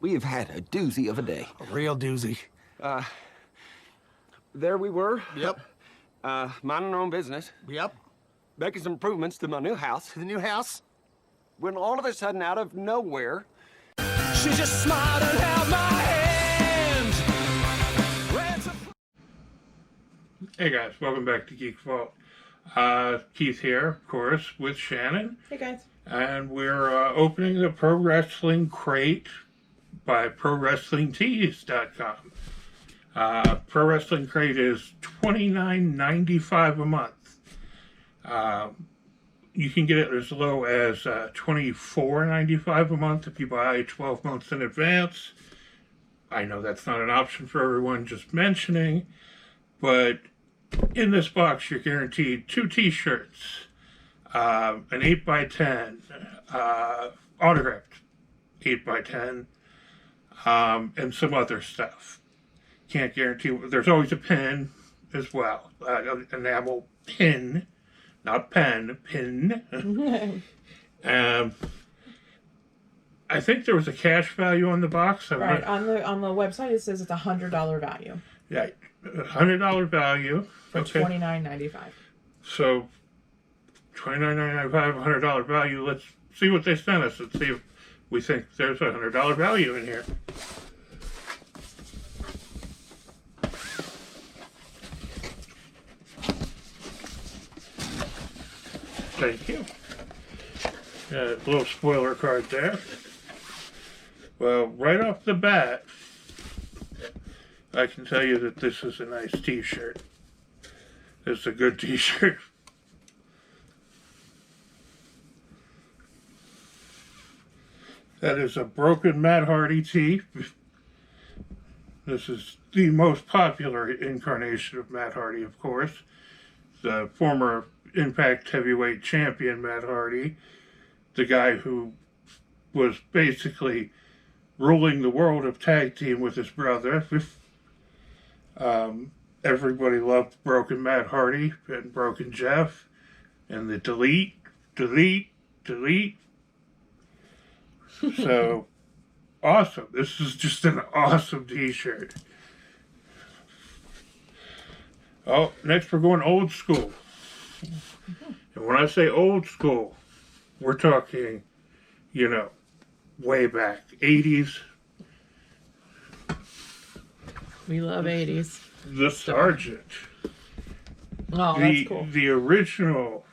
We've had a doozy of a day. A real doozy. There we were. Yep. Minding our own business. Yep. Making some improvements to my new house. To the new house? When all of a sudden, out of nowhere... She just smiled and held my hand. Hey guys, welcome back to GeekedVault. Keith here, of course, with Shannon. Hey guys. And we're opening the Pro Wrestling Crate by ProWrestlingTees.com. Pro Wrestling Crate is $29.95 a month. You can get it as low as $24.95 a month if you buy 12 months in advance. I know that's not an option for everyone, just mentioning, but in this box you're guaranteed 2 t-shirts, an 8x10, autographed 8x10, and some other stuff. Can't guarantee. There's always a pin as well, enamel pin, not pen, pin. I think there was a cash value on the box. Right, on the website it says it's $100 value. Yeah, $100 value for $29.95. So $29.95, $100 value. Let's see what they sent us. Let's see if we think there's a $100 value in here. Thank you. A little spoiler card there. Well, right off the bat, I can tell you that this is a nice t-shirt. It's a good t-shirt. That is a broken Matt Hardy tee. This is the most popular incarnation of Matt Hardy, of course. The former Impact Heavyweight Champion Matt Hardy. The guy who was basically ruling the world of tag team with his brother. Everybody loved Broken Matt Hardy and Broken Jeff and the delete. So, awesome. This is just an awesome t-shirt. Oh, next we're going old school. And when I say old school, we're talking, way back. 80s. We love 80s. The Sergeant. Oh, that's cool. The original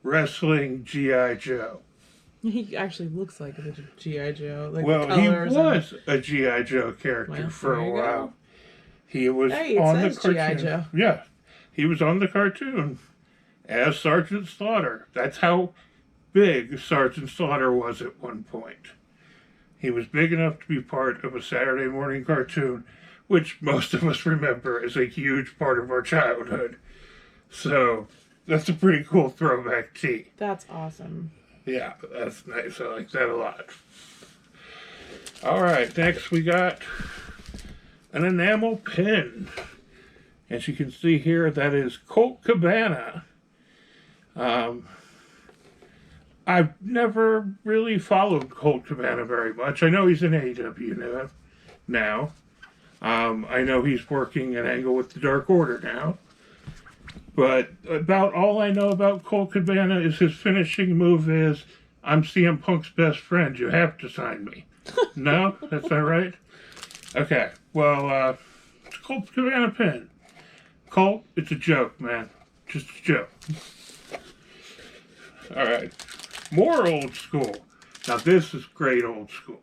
wrestling G.I. Joe. He actually looks like a G.I. Joe. Like Well, he was a G.I. Joe character for a while. Go. He was on the cartoon. G.I. Joe. Yeah. He was on the cartoon as Sergeant Slaughter. That's how big Sergeant Slaughter was at one point. He was big enough to be part of a Saturday morning cartoon, which most of us remember as a huge part of our childhood. So, that's a pretty cool throwback tee. That's awesome. Yeah, that's nice. I like that a lot. Alright, next we got an enamel pin. As you can see here, that is Colt Cabana. I've never really followed Colt Cabana very much. I know he's in AEW now. I know he's working an angle with the Dark Order now. But about all I know about Colt Cabana is his finishing move is, I'm CM Punk's best friend. You have to sign me. No? That's not right? Okay. Well, Colt Cabana pin. Colt, it's a joke, man. Just a joke. Alright. More old school. Now this is great old school.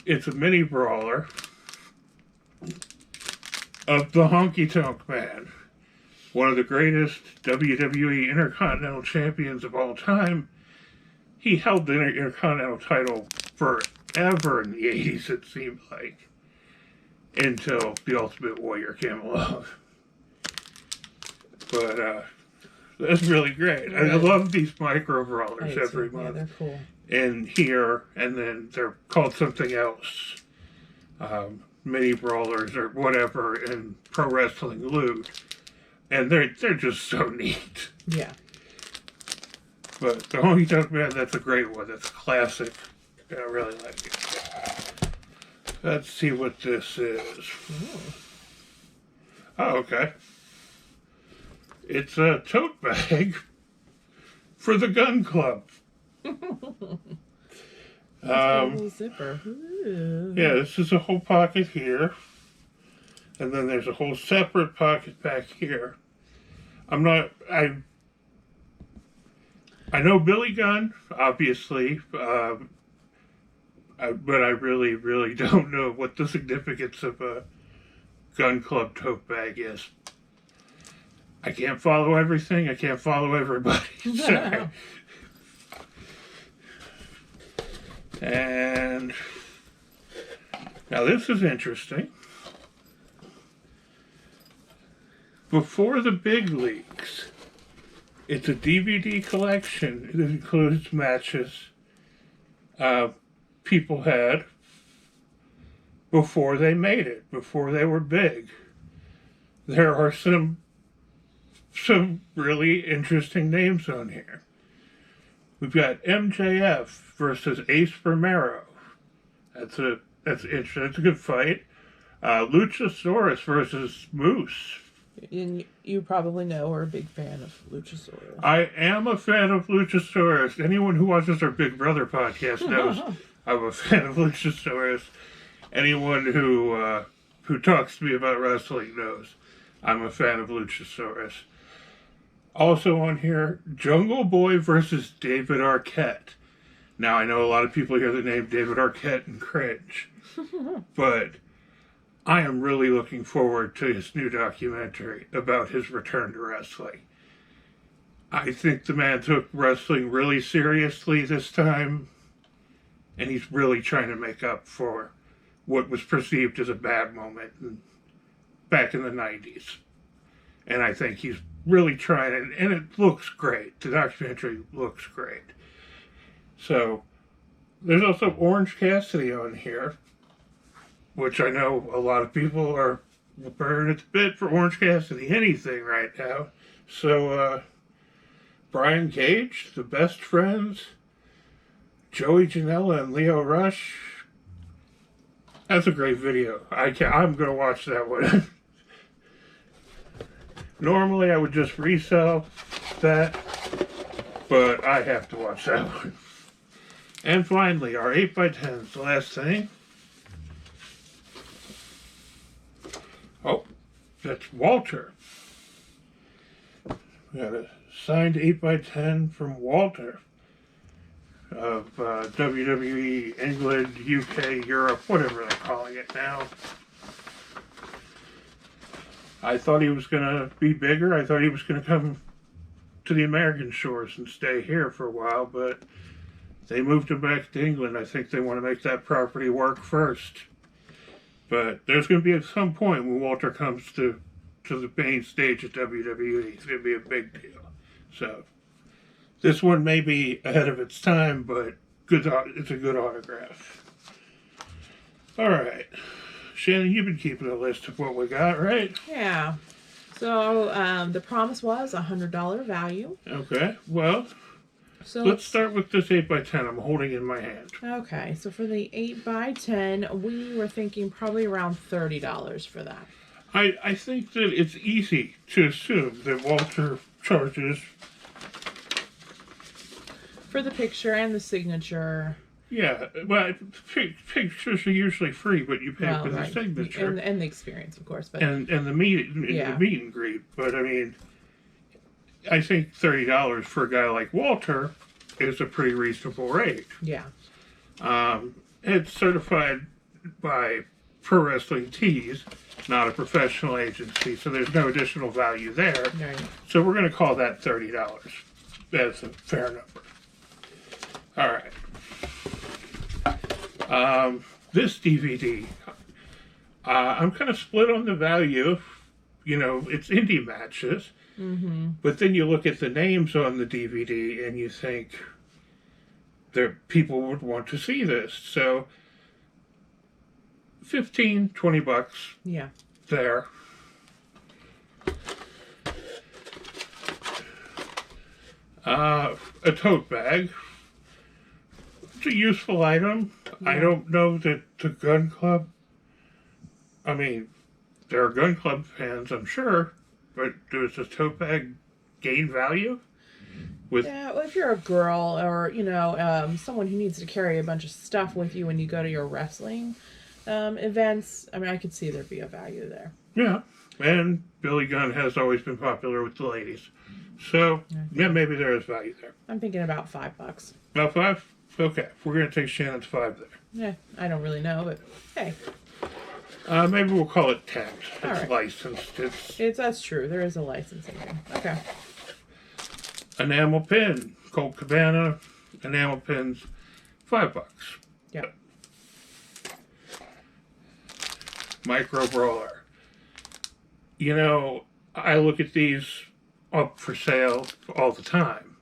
It's a mini brawler of the Honky Tonk Man. One of the greatest WWE Intercontinental Champions of all time. He held the Intercontinental title forever in the 80s, it seemed like. Until the Ultimate Warrior came along. But, that's really great. Right. I love these micro brawlers every month. Yeah, they're cool. And here, and then they're called something else. Mini brawlers or whatever in Pro Wrestling Loot. And they're just so neat. Yeah. But the Honky Tonk Man, that's a great one. That's a classic. I really like it. Let's see what this is. Oh, okay. It's a tote bag for the gun club. It's got a little zipper. Ooh. Yeah, this is a whole pocket here. And then there's a whole separate pocket back here. I know Billy Gunn, obviously, but I really, really don't know what the significance of a gun club tote bag is. I can't follow everything. I can't follow everybody. Sorry. And now this is interesting. Before the big leagues, it's a DVD collection. It includes matches people had before they made it, before they were big. There are some really interesting names on here. We've got MJF versus Ace Romero. That's interesting. That's a good fight. Luchasaurus versus Moose. And you probably know we're a big fan of Luchasaurus. I am a fan of Luchasaurus. Anyone who watches our Big Brother podcast knows I'm a fan of Luchasaurus. Anyone who talks to me about wrestling knows I'm a fan of Luchasaurus. Also on here, Jungle Boy versus David Arquette. Now, I know a lot of people hear the name David Arquette and cringe, but I am really looking forward to his new documentary about his return to wrestling. I think the man took wrestling really seriously this time, and he's really trying to make up for what was perceived as a bad moment back in the 90s. And I think he's really trying, and it looks great. The documentary looks great. So, there's also Orange Cassidy on here, which I know a lot of people are burning at the bit for Orange Cassidy anything right now. So, Brian Cage, The Best Friends, Joey Janela and Leo Rush. That's a great video. I'm going to watch that one. Normally I would just resell that, but I have to watch that one. And finally, our 8x10s, the last thing. Oh, that's Walter. We got a signed 8x10 from Walter of WWE, England, UK, Europe, whatever they're calling it now. I thought he was going to be bigger. I thought he was going to come to the American shores and stay here for a while, but they moved him back to England. I think they want to make that property work first. But there's going to be at some point when Walter comes to the main stage at WWE, it's going to be a big deal. So this one may be ahead of its time, but it's a good autograph. All right. Shannon, you've been keeping a list of what we got, right? Yeah. So the promise was $100 value. Okay. Well, so let's start with this 8x10 I'm holding in my hand. Okay. So for the 8x10, we were thinking probably around $30 for that. I think that it's easy to assume that Walter charges for the picture and the signature. Yeah, well, pictures are usually free, but you pay for the signature and the experience, of course. But and the meet and greet. But I mean, I think $30 for a guy like Walter is a pretty reasonable rate. Yeah. It's certified by Pro Wrestling Tees, not a professional agency, so there's no additional value there. Right. So we're going to call that $30. That's a fair number. All right. This DVD, I'm kind of split on the value. You know, it's indie matches. Mm-hmm. But then you look at the names on the DVD and you think that people would want to see this. So $15-20 yeah, there. A tote bag. It's a useful item. I don't know that the gun club, I mean, there are gun club fans, I'm sure, but does a tote bag gain value? Yeah, well, if you're a girl or, someone who needs to carry a bunch of stuff with you when you go to your wrestling events, I mean, I could see there'd be a value there. Yeah, and Billy Gunn has always been popular with the ladies. So, yeah, maybe there is value there. I'm thinking about $5. About 5? Okay, we're going to take Shannon's 5 there. Yeah, I don't really know, but hey. Maybe we'll call it 10. It's right. licensed. That's true. There is a licensing thing. Okay. Enamel pin. Colt Cabana. Enamel pins. $5. Yep. Micro brawler. You know, I look at these up for sale all the time.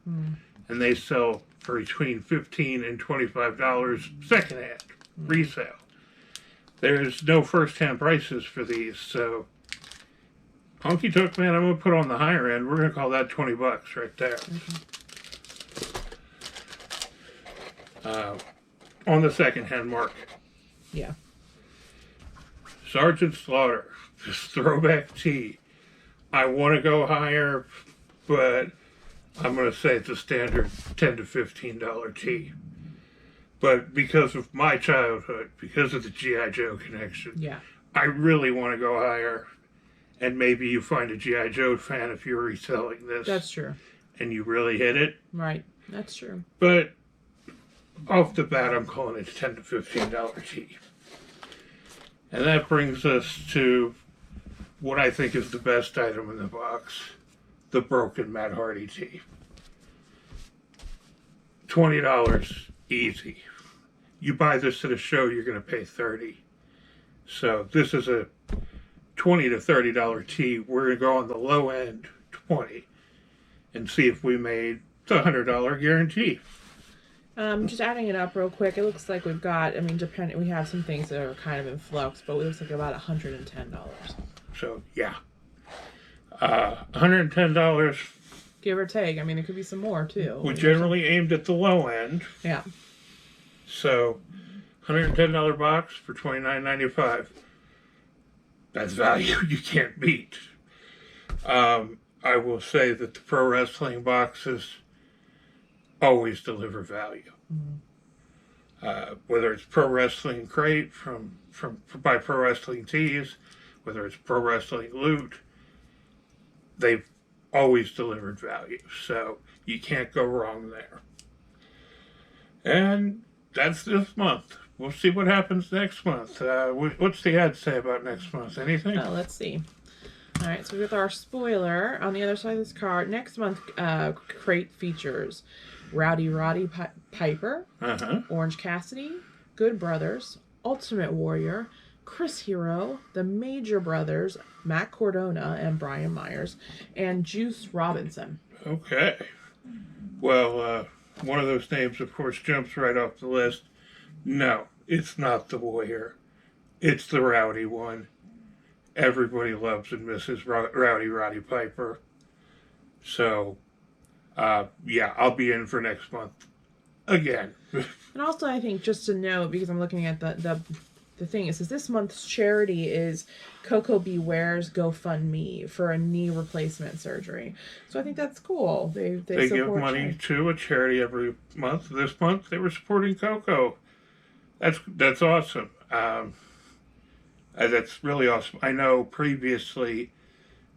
And they sell for between $15 and $25 secondhand, resale. There's no first-hand prices for these, so Honky Tonk Man, I'm going to put on the higher end. We're going to call that $20 right there. On the second-hand market. Yeah. Sergeant Slaughter, this throwback tee. I want to go higher, but I'm going to say it's a standard $10 to $15 tee. But because of my childhood, because of the G.I. Joe connection, Yeah. I really want to go higher. And maybe you find a G.I. Joe fan if you're reselling this. That's true. And you really hit it. Right. That's true. But off the bat, I'm calling it a $10 to $15 tee. And that brings us to what I think is the best item in the box. The broken Matt Hardy tee. $20 easy. You buy this at a show, you're going to pay $30. So this is a $20 to $30 tee. We're going to go on the low end, $20, and see if we made the $100 guarantee. Just adding it up real quick. It looks like we've got. I mean, we have some things that are kind of in flux, but it looks like about $110. So yeah, $110. Give or take. I mean, there could be some more too. We generally aimed at the low end. Yeah. So, $110 box for $29.95. That's value you can't beat. I will say that the pro wrestling boxes always deliver value. Whether it's Pro Wrestling Crate by Pro Wrestling Tees, whether it's Pro Wrestling Loot, they've always delivered value. So you can't go wrong there. And that's this month. We'll see what happens next month. What's the ad say about next month? Anything? Oh, let's see. All right, so with our spoiler on the other side of this card, next month crate features Rowdy Roddy Piper, Orange Cassidy, Good Brothers, Ultimate Warrior, Chris Hero, the Major Brothers, Matt Cordona and Brian Myers, and Juice Robinson. Okay. Well, one of those names, of course, jumps right off the list. No, it's not the Warrior. It's the Rowdy one. Everybody loves and misses Rowdy Roddy Piper. So, yeah, I'll be in for next month again. And also, I think just to note, because I'm looking at the thing, it says this month's charity is Coco Beware's GoFundMe for a knee replacement surgery. So I think that's cool. They give money to a charity every month. This month they were supporting Coco. That's awesome. That's really awesome. I know previously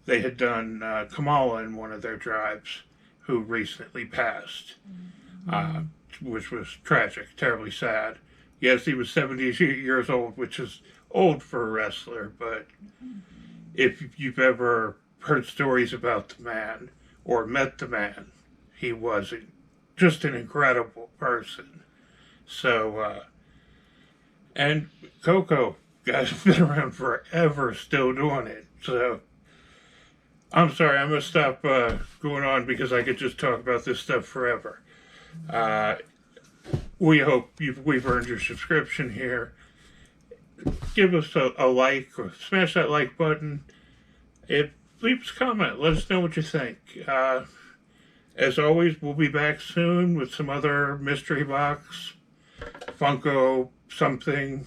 they had done Kamala in one of their drives, who recently passed, which was tragic, terribly sad. Yes, he was 78 years old, which is old for a wrestler, but if you've ever heard stories about the man or met the man, he was just an incredible person. So, and Coco, guys, have been around forever, still doing it. So, I'm sorry, I'm going to stop going on because I could just talk about this stuff forever. We hope we've earned your subscription here. Give us a like or smash that like button. Leave us a comment. Let us know what you think. As always, we'll be back soon with some other mystery box, Funko, something.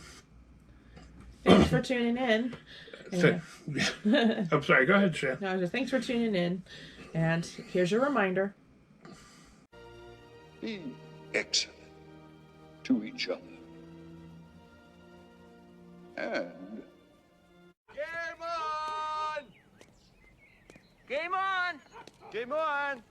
Thanks for tuning in. I'm sorry, go ahead, Shan. No, just thanks for tuning in. And here's your reminder. Be excellent to each other. And Game on! Game on! Game on!